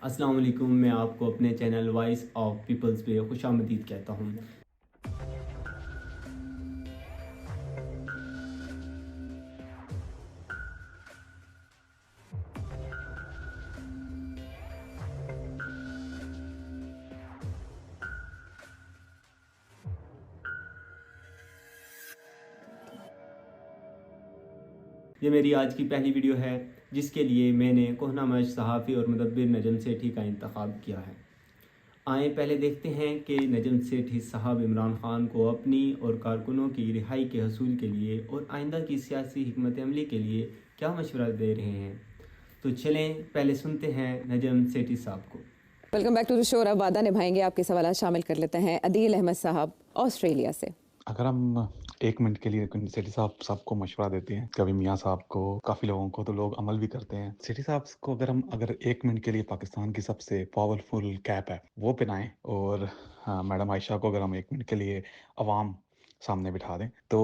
अस्सलाम वालेकुम। मैं आपको अपने चैनल वॉइस ऑफ पीपल्स पे खुशामदीद कहता हूँ। ये मेरी आज की पहली वीडियो है जिसके लिए मैंने कोहनामश सहाफ़ी और मुदब्बिर नजम सेठी का इंतखाब किया है। आए पहले देखते हैं कि नजम सेठी साहब इमरान ख़ान को अपनी और कारकुनों की रिहाई के हसूल के लिए और आइंदा की सियासी हिकमत अमली के लिए क्या मशवरा दे रहे हैं। तो चलें पहले सुनते हैं नजम सेठी साहब को। Welcome back to the show. और अब वादा निभाएंगे, आपके सवाल शामिल कर लेते हैं अदील अहमद साहब ऑस्ट्रेलिया से। अगर हम 1 मिनट के लिए सेठी साहब सबको मशवरा देते हैं, कभी मियाँ साहब को, काफ़ी लोगों को, तो लोग अमल भी करते हैं। सेठी साहब को अगर 1 मिनट के लिए पाकिस्तान की सबसे पावरफुल कैप है वो पहनाएं, और मैडम आयशा को अगर हम 1 मिनट के लिए अवाम सामने बिठा दें, तो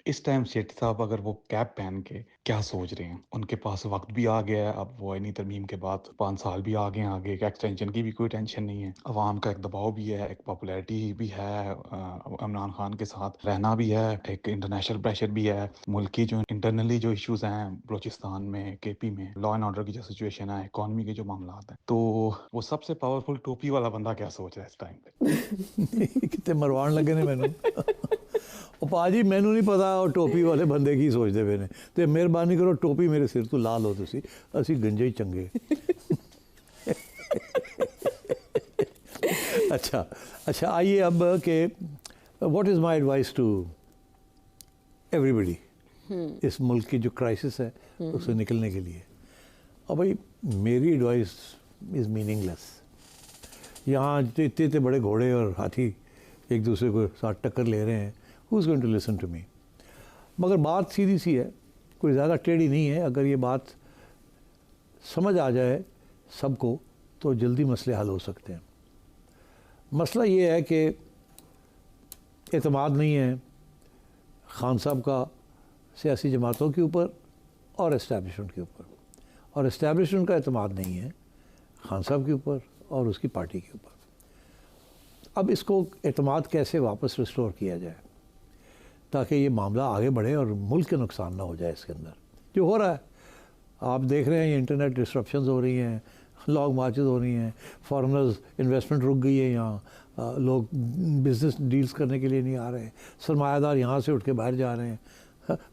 इस टाइम सेठी साहब अगर वो कैप पहन के क्या सोच रहे हैं। उनके पास वक्त भी आ गया है, अब वो आईनी तरमीम के बाद 5 साल भी आ गए हैं, आगे एक एक्सटेंशन की भी कोई टेंशन नहीं है। अवाम का एक दबाव भी है, एक पॉपुलैरिटी भी है, इमरान खान के साथ रहना भी है, एक इंटरनेशनल प्रेशर भी है, मुल्क की जो इंटरनली जो इश्यूज हैं बलोचिस्तान में, केपी में, लॉ एंड ऑर्डर की जो सिचुएशन है, इकॉनमी के जो मामला हैं, तो वो सबसे पावरफुल टोपी वाला बंदा क्या सोच रहा है इस टाइम पे। कितने मरवान लगे ने मैनू ਉਹ ਭਾਜੀ ਮੈਨੂੰ ਨਹੀਂ ਪਤਾ ਉਹ ਟੋਪੀ ਵਾਲੇ ਬੰਦੇ ਕੀ ਸੋਚਦੇ ਪਏ ਨੇ, ਤੇ ਮਿਹਰਬਾਨੀ ਕਰੋ ਟੋਪੀ ਮੇਰੇ ਸਿਰ ਤੋਂ ਲਾ ਲਓ ਤੁਸੀਂ, ਅਸੀਂ ਗੰਜੇ ਹੀ ਚੰਗੇ। अच्छा आइए अब कि what is my advice to everybody इस मुल्क की जो क्राइसिस है उससे निकलने के लिए। अब भाई मेरी एडवाइस इज़ मीनिंगलेस। यहाँ इतने इतने बड़े घोड़े और हाथी एक दूसरे को साथ टक्कर ले रहे हैं, who is going to listen to me. मगर बात सीधी सी है, कोई ज़्यादा टेढ़ी नहीं है। अगर ये बात समझ आ जाए सबको तो जल्दी मसले हल हो सकते हैं। मसला ये है कि एतमाद नहीं है ख़ान साहब का सियासी जमातों के ऊपर और इस्टेब्लिशमेंट के ऊपर, और इस्टेब्लिशमेंट का एतमाद नहीं है ख़ान साहब के ऊपर और उसकी पार्टी के ऊपर। अब इसको एतमाद कैसे वापस रिस्टोर किया जाए ताकि ये मामला आगे बढ़े और मुल्क के नुकसान ना हो जाए इसके अंदर। जो हो रहा है आप देख रहे हैं, ये इंटरनेट डिस्ट्रप्शंस हो रही हैं, लॉन्ग मार्चेस हो रही हैं, फॉरेनर्स इन्वेस्टमेंट रुक गई है यहाँ, लोग बिज़नेस डील्स करने के लिए नहीं आ रहे, सरमायादार यहाँ से उठ के बाहर जा रहे हैं,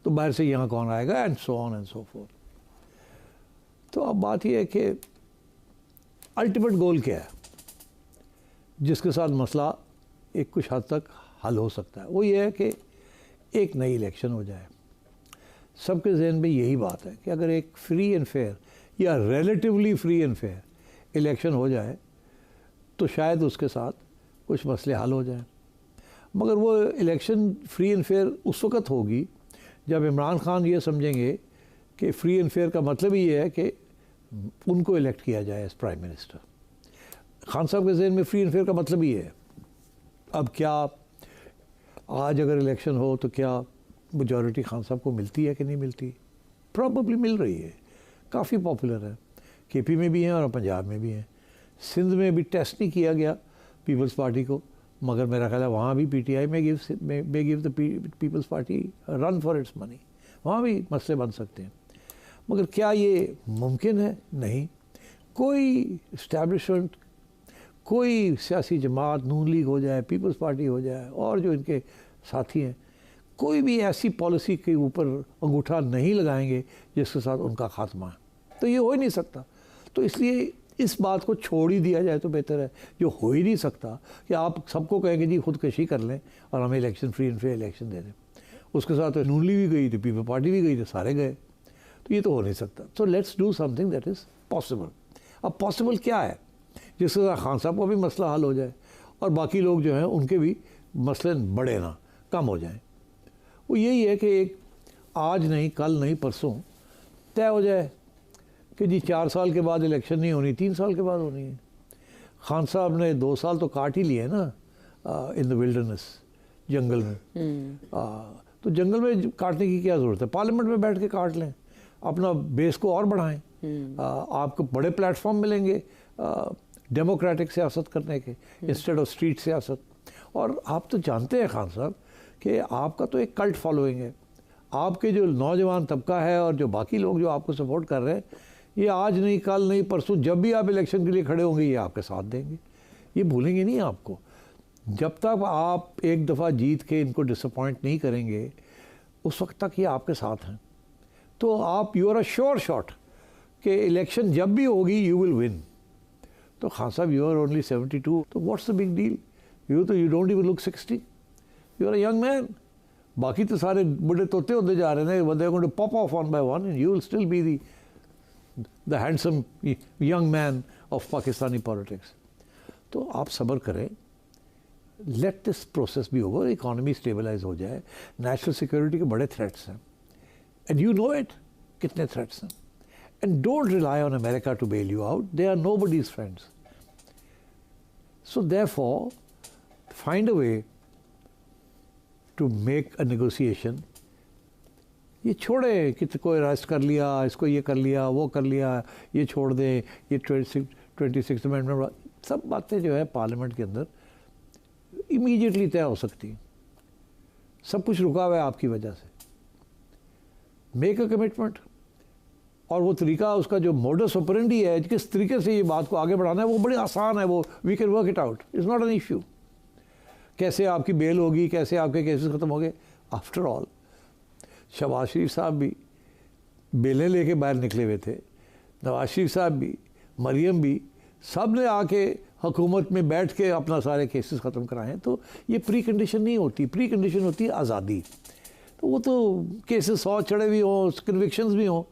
तो बाहर से यहाँ कौन आएगा, and so on and so fourth. तो अब बात यह है कि अल्टीमेट गोल क्या है जिसके साथ मसला एक कुछ हद तक हल हो सकता है। वो ये है कि एक नई इलेक्शन हो जाए। सबके जहन में यही बात है कि अगर एक फ्री एंड फेयर या relatively free and fair election हो जाए तो शायद उसके साथ कुछ मसले हल हो जाएं। मगर वो इलेक्शन फ्री एंड फेयर उस वक़्त होगी जब इमरान खान ये समझेंगे कि फ्री एंड फेयर का मतलब ही ये है कि उनको इलेक्ट किया जाए एज प्राइम मिनिस्टर। खान साहब के जहन में फ्री एंड फेयर का मतलब ही है। अब क्या आज अगर इलेक्शन हो तो क्या मेजॉरिटी खान साहब को मिलती है कि नहीं मिलती? प्रॉबली मिल रही है, काफ़ी पॉपुलर है, केपी में भी हैं और पंजाब में भी हैं। सिंध में भी टेस्ट नहीं किया गया पीपल्स पार्टी को, मगर मेरा ख्याल है वहाँ भी पीटीआई में give the Peoples Party run for its money, वहाँ भी मसले बन सकते हैं। मगर क्या ये मुमकिन है? नहीं। कोई इस्टेब्लिशमेंट, कोई सियासी जमात, नून लीग हो जाए, पीपल्स पार्टी हो जाए, और जो इनके साथी हैं, कोई भी ऐसी पॉलिसी के ऊपर अंगूठा नहीं लगाएंगे जिसके साथ उनका खात्मा है। तो ये हो ही नहीं सकता। तो इसलिए इस बात को छोड़ ही दिया जाए तो बेहतर है। जो हो ही नहीं सकता कि आप सबको कहेंगे जी खुदकशी कर लें और हमें election free and fair election दे दें। उसके साथ तो नून लीग भी गई थी, पीपल्स पार्टी भी गई थी, सारे गए। तो ये तो हो नहीं सकता। So let's do something that is possible. अब पॉसिबल क्या है जिसके साथ खान साहब का भी मसला हल हो जाए और बाकी लोग जो हैं उनके भी मसले बढ़े ना, कम हो जाएं। वो यही है कि एक आज नहीं, कल नहीं, परसों तय हो जाए कि जी 4 साल के बाद इलेक्शन नहीं होनी, 3 साल के बाद होनी है। खान साहब ने 2 साल तो काट ही लिए ना इन द विल्डरनेस, जंगल में। तो जंगल में काटने की क्या ज़रूरत है? पार्लियामेंट में बैठ के काट लें, अपना बेस को और बढ़ाएं। आपको बड़े प्लेटफॉर्म मिलेंगे डेमोक्रेटिक सियासत करने के इंस्टेड ऑफ स्ट्रीट सियासत। और आप तो जानते हैं खान साहब कि आपका तो एक कल्ट फॉलोइंग है, आपके जो नौजवान तबका है और जो बाकी लोग जो आपको सपोर्ट कर रहे हैं, ये आज नहीं कल नहीं परसों जब भी आप इलेक्शन के लिए खड़े होंगे ये आपके साथ देंगे, ये भूलेंगे नहीं आपको। जब तक आप एक दफ़ा जीत के इनको डिसअपॉइंट नहीं करेंगे उस वक्त तक ये आपके साथ हैं। तो आप you are a sure shot कि इलेक्शन जब भी होगी यू विल विन। तो खान साहब यू आर ओनली 72, तो what's the big deal, you don't even look 60, you are a young man. बाकी तो सारे बड़े तोते होते जा रहे हैं, they are going to pop off one by one and you will still be the handsome young man of Pakistani politics. तो आप सब्र करें, let this process be over, economy stabilize हो जाए, नेशनल सिक्योरिटी के बड़े थ्रेट्स हैं एंड यू नो इट, कितने थ्रेट्स हैं। And don't rely on America to bail you out, they are nobody's friends. So therefore find a way to make a negotiation. ये छोड़े कि कोई अरेस्ट कर लिया, इसको ये कर लिया, वो कर लिया, ये छोड़ दें, ये 26 अमेंडमेंट, सब बातें जो है पार्लियामेंट के अंदर इमीडिएटली तय हो सकती है। सब कुछ रुका हुआ है आपकी वजह से। मेक अ कमिटमेंट, और वो तरीका उसका जो मोडस ऑपरेंडी है, किस तरीके से ये बात को आगे बढ़ाना है, वो बड़ी आसान है, वो we can work it out, it's not an issue. कैसे आपकी बेल होगी, कैसे आपके केसेस ख़त्म हो गए। आफ्टर ऑल शहबाज शरीफ साहब भी बेलें लेके बाहर निकले हुए थे, नवाज शरीफ साहब भी, मरियम भी, सब ने आके हुकूमत में बैठ के अपना सारे केसेस ख़त्म कराएं। तो ये प्री कंडीशन नहीं होती, प्री कंडीशन होती है आज़ादी। तो वो तो केसेस 100 चढ़े भी हों, कन्विक्शंस भी हों,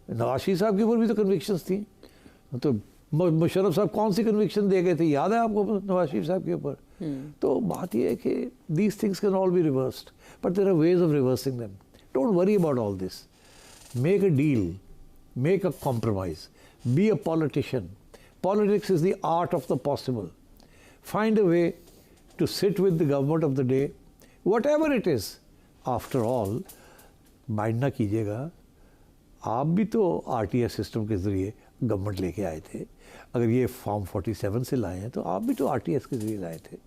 नवाज शरीफ साहब के ऊपर भी तो कन्विक्शंस थी। तो मुशर्रफ साहब कौन सी कन्विक्शन दे गए थे, याद है आपको नवाज शरीफ साहब के ऊपर? तो बात यह है कि these things can all be reversed, but there are ways of reversing them. Don't worry about all this, make a deal, make a compromise, be a politician. Politics is the art of the possible. Find a way to sit with the government of the day, whatever it is. After all, mind ना कीजिएगा, आप भी तो RTS system के ज़रिए government लेके आए थे। अगर ये फॉर्म 47 से लाए हैं तो आप भी तो RTS के ज़रिए लाए थे।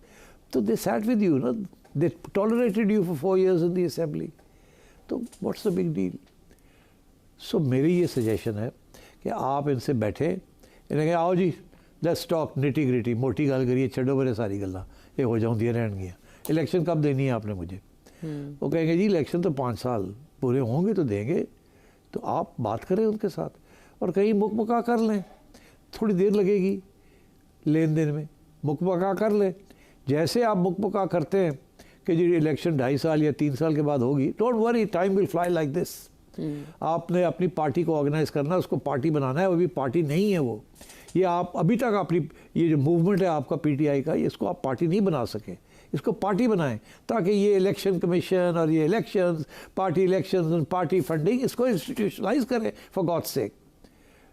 तो दे सैट विद यू ना, they tolerated you for 4 years in the assembly. तो what's the big deal? So मेरी ये सजेशन है कि आप इनसे बैठे, इन्हें कहा आओ जी लेट्स टॉक निटी ग्रिटी, मोटी गल करिए, छड्डो मेरे सारी गल्लां ये हो जाऊँगी रहनगियाँ। इलेक्शन कब देनी है आपने मुझे? वो कहेंगे जी इलेक्शन तो 5 साल पूरे होंगे तो देंगे। तो आप बात करें उनके साथ और कहीं मुकमका कर लें, थोड़ी देर लगेगी लेन देन में, मुकमका कर लें। जैसे आप मुकमका करते हैं कि जी इलेक्शन 2.5 साल या 3 साल के बाद होगी, don't worry, time will fly like this. आपने अपनी पार्टी को ऑर्गेनाइज करना है, उसको पार्टी बनाना है। वो भी पार्टी नहीं है वो, ये आप अभी तक अपनी ये जो मूवमेंट है आपका PTI का, इसको आप पार्टी नहीं बना सके, इसको पार्टी बनाएं ताकि ये इलेक्शन कमीशन और ये इलेक्शंस, पार्टी इलेक्शंस और पार्टी फंडिंग, इसको इंस्टीट्यूशनलाइज करें फॉर गॉड्स सेक।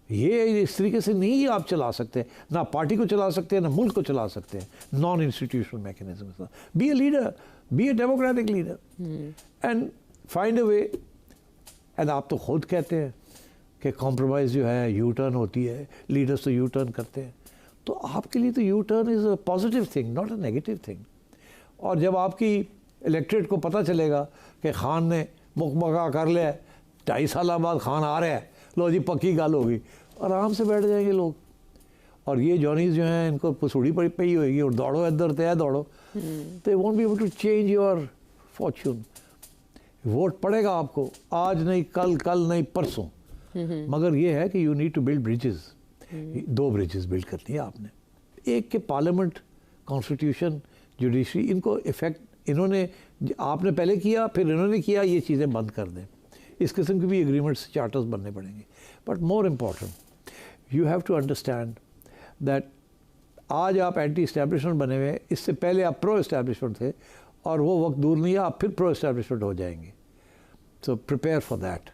ये इस तरीके से नहीं आप चला सकते, ना पार्टी को चला सकते हैं ना मुल्क को चला सकते हैं, non institutional mechanism. Be a leader, be a democratic leader and find a way. And आप तो खुद कहते हैं कि कॉम्प्रोमाइज़ जो है यू टर्न होती है, लीडर्स तो यू टर्न करते हैं। तो आपके लिए तो U turn is a positive thing, not a negative thing. और जब आपकी इलेक्ट्रेट को पता चलेगा कि खान ने मुकमका कर लिया, 2.5 साल बाद खान आ रहा है, लो जी पक्की गल होगी, आराम से बैठ जाएंगे लोग। और ये जॉनीज जो हैं इनको पसूड़ी पड़ी पई होगी और दौड़ो इधर तय दौड़ो, they won't be able to change your fortune. Vote पड़ेगा आपको, आज नहीं कल, कल नहीं परसों, मगर ये है कि you need to build bridges. 2 bridges build करनी है आपने। एक के पार्लियामेंट, कॉन्स्टिट्यूशन, जुडिशरी, इनको इफेक्ट इन्होंने आपने पहले किया, फिर इन्होंने किया, ये चीज़ें बंद कर दें। इस किस्म के भी एग्रीमेंट्स, चार्टर्स बनने पड़ेंगे। But more important you have to understand that आज आप एंटी इस्टेब्लिशमेंट बने हुए, इससे पहले आप प्रो इस्टेब्लिशमेंट थे और वो वक्त दूर नहीं है, आप फिर प्रो इस्टेब्लिशमेंट हो जाएंगे। So prepare for that,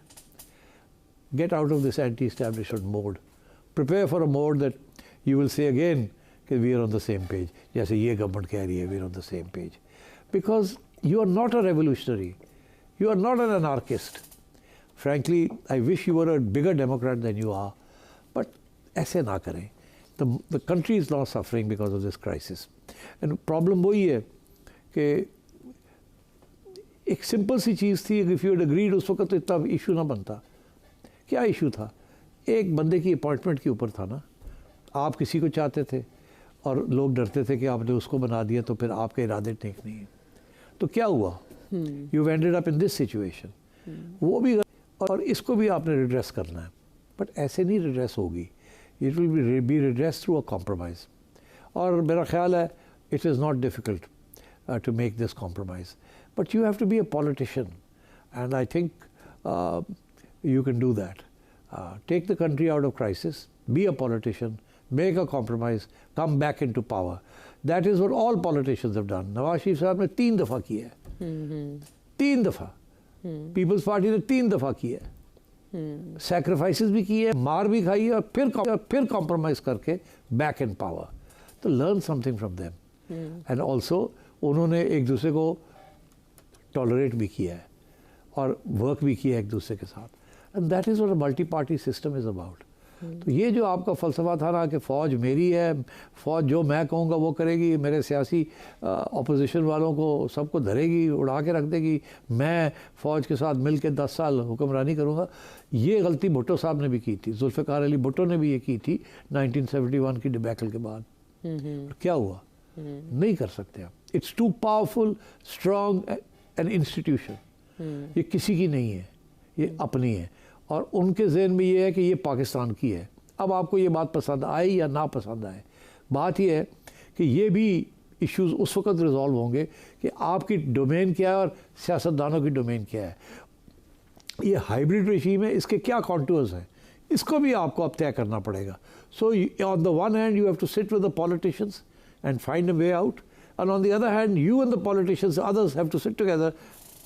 get out of this anti establishment mode, prepare for a mode that you will say again कि we are on the same page, जैसे ये गवर्नमेंट कह रही है we are on the same page, because you are not a revolutionary, you are not an anarchist. Frankly, I wish you were a bigger Democrat than you are, ऐसे ना करें. The country is not suffering because of this crisis. And problem वही है कि एक simple सी चीज़ थी, if you had agreed उस वक्त तो इतना इशू ना बनता. क्या इशू था? एक बंदे की अपॉइंटमेंट के ऊपर था ना. आप किसी को चाहते थे और लोग डरते थे कि आपने उसको बना दिया तो फिर आपके इरादे ठीक नहीं है. तो क्या हुआ? You ended up in this situation. वो भी और इसको भी आपने रिड्रेस करना है. बट ऐसे नहीं रिड्रेस होगी. It will be redress through a compromise. और मेरा ख्याल है it is not difficult to make this compromise. But you have to be a politician, and I think you can do that. Take the country out of crisis, be a politician, make a compromise, come back into power. That is what all politicians have done. Nawaz Sharif साहब ने 3 दफ़ा किया है. 3 दफ़ा. Peoples party ने 3 दफ़ा किया है. Sacrifices भी किए, मार भी खाई है और फिर compromise करके back in power. तो learn something from them. And also उन्होंने एक दूसरे को टॉलरेट भी किया है और वर्क भी किया है एक दूसरे के साथ. And that is what a multi party system is about. तो ये जो आपका फ़लसफ़ा था ना कि फ़ौज मेरी है, फ़ौज जो मैं कहूँगा वो करेगी, मेरे सियासी अपोजिशन वालों को सबको धरेगी, उड़ा के रख देगी, मैं फ़ौज के साथ मिल के 10 साल हुक्मरानी करूँगा. ये गलती भुट्टो साहब ने भी की थी. जुल्फ़िकार अली भुट्टो ने भी ये की थी 1971 की डिबैकल के बाद. क्या हुआ? नहीं कर सकते आप. It's too powerful, strong an institution. ये किसी की नहीं है, ये अपनी है. और उनके जहन में ये है कि ये पाकिस्तान की है. अब आपको ये बात पसंद आए या ना पसंद आए, बात ये है कि ये भी इश्यूज़ उस वक्त रिजॉल्व होंगे कि आपकी डोमेन क्या है और सियासतदानों की डोमेन क्या है. ये हाइब्रिड रेजीम है, इसके क्या कॉन्टूर्स हैं, इसको भी आपको अब तय करना पड़ेगा. So on the one hand you have to sit with the politicians and find a way out, and on the other hand you and the politicians, others, have to sit together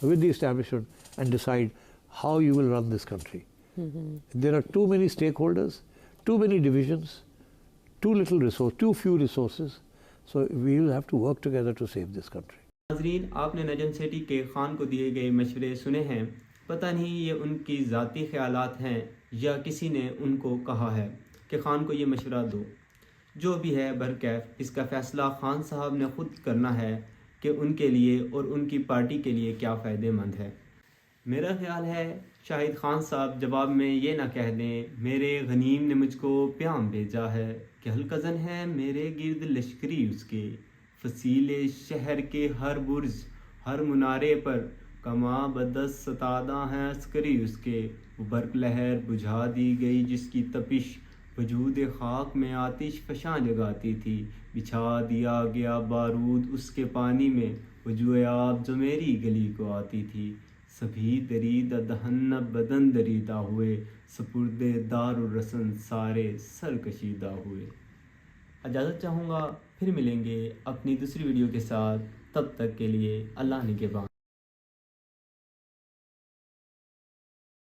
with the establishment and decide how you will run this country. There are too many stakeholders, too many divisions, too few resources, so we will have to work together to save this country. नाज़रीन, आपने नजम सेठी के खान को दिए गए मशवरे सुने हैं. पता नहीं ये उनकी ज़ाती ख्यालात हैं या किसी ने उनको कहा है कि खान को ये मशवरा दो. जो भी है बहरकैफ इसका फ़ैसला खान साहब ने ख़ुद करना है कि उनके लिए और उनकी पार्टी के लिए क्या फ़ायदेमंद है. मेरा ख़्याल है शाहिद खान साहब जवाब में ये ना कह दें, मेरे गनीम ने मुझको प्याम भेजा है कि हलकज़न है मेरे गिर्द लश्करी उसके, फसीले शहर के हर बुर्ज हर मुनारे पर कमा बदस सतादा हैं अस्करी उसके. वो बर्क लहर बुझा दी गई जिसकी तपिश वजूद खाक में आतिश फशां जगाती थी. बिछा दिया गया बारूद उसके पानी में वजूए आब जो मेरी गली को आती थी. सभी दरीदा दहन बदन दरीदा हुए, सपुर्दे दारुर रसन सारे सर कशीदा हुए. इजाज़त चाहूँगा, फिर मिलेंगे अपनी दूसरी वीडियो के साथ. तब तक के लिए अल्लाह निगहबान.